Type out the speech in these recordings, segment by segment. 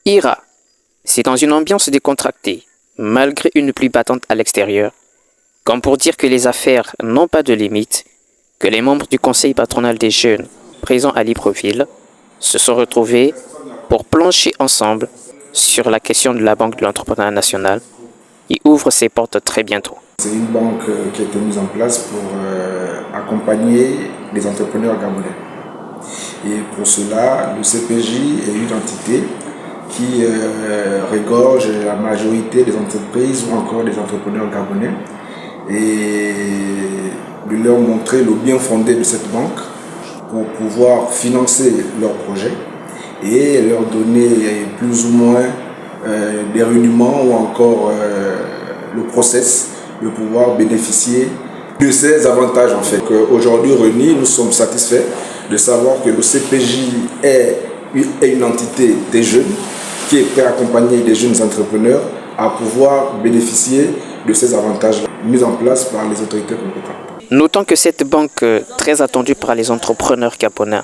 Ira, c'est dans une ambiance décontractée, malgré une pluie battante à l'extérieur, comme pour dire que les affaires n'ont pas de limite, que les membres du conseil patronal des jeunes présents à Libreville se sont retrouvés pour plancher ensemble sur la question de la Banque de l'Entrepreneuriat National qui ouvre ses portes très bientôt. C'est une banque qui a été mise en place pour accompagner les entrepreneurs gabonais. Et pour cela, le CPJ est une entité qui regorge la majorité des entreprises ou encore des entrepreneurs gabonais et de leur montrer le bien fondé de cette banque pour pouvoir financer leurs projets et leur donner plus ou moins des rudiments ou encore le process de pouvoir bénéficier de ces avantages en fait. Aujourd'hui réunis, nous sommes satisfaits de savoir que le CPJ est une entité des jeunes qui est prêt à accompagner des jeunes entrepreneurs à pouvoir bénéficier de ces avantages mis en place par les autorités compétentes. Notons que cette banque très attendue par les entrepreneurs gabonais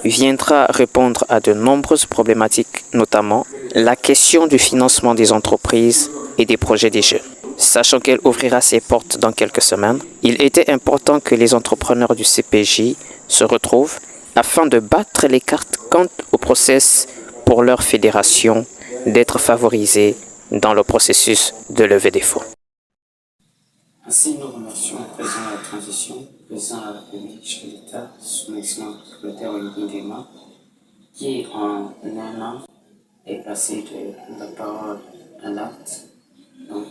viendra répondre à de nombreuses problématiques, notamment la question du financement des entreprises et des projets des jeunes. Sachant qu'elle ouvrira ses portes dans quelques semaines, il était important que les entrepreneurs du CPJ se retrouvent afin de battre les cartes quant au process pour leur fédération d'être favorisée dans le processus de levée des fonds. Ainsi, nous remercions le président de la transition, le président de la République, chef d'État, son excellence secrétaire Olivier Nguema, qui en un an est passé de la parole à l'acte. Donc,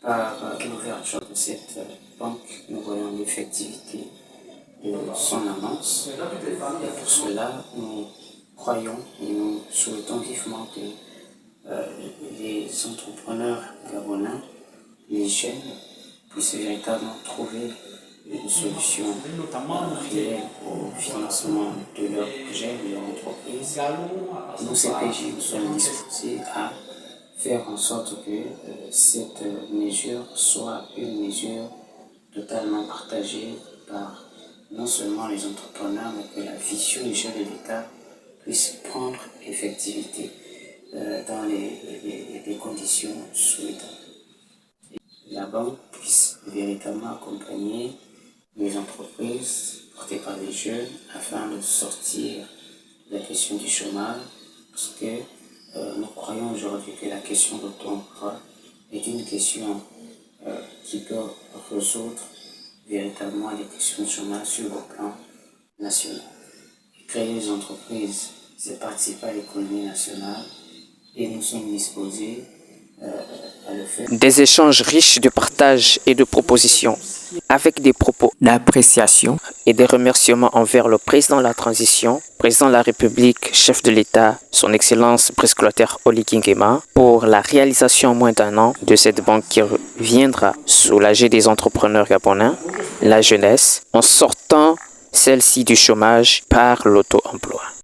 par l'ouverture de cette banque, nous voyons l'effectivité de son annonce. Et pour cela, nous croyons et nous souhaitons vivement que les entrepreneurs gabonais, les jeunes, puissent véritablement trouver une solution réelle au financement de leurs projets, de leur entreprise. Nous, CPJ, nous sommes disposés à faire en sorte que cette mesure soit une mesure totalement partagée par non seulement les entrepreneurs, mais que la vision du chef de l'État puisse prendre effectivité dans les conditions souhaitables. La banque puisse véritablement accompagner les entreprises portées par les jeunes afin de sortir de la question du chômage, parce que nous croyons aujourd'hui que la question de l'auto-emploi est une question qui peut résoudre véritablement les questions de chômage sur le plan national. Et créer des entreprises, c'est participer à l'économie nationale et nous sommes disposés à le faire. Des échanges riches de partage et de propositions, avec des propos d'appréciation et des remerciements envers le président de la transition, président de la République, chef de l'État, son Excellence Prescolateur Olivier Nguema, pour la réalisation en moins d'un an de cette banque qui viendra soulager des entrepreneurs gabonais, la jeunesse, en sortant celle-ci du chômage par l'auto-emploi.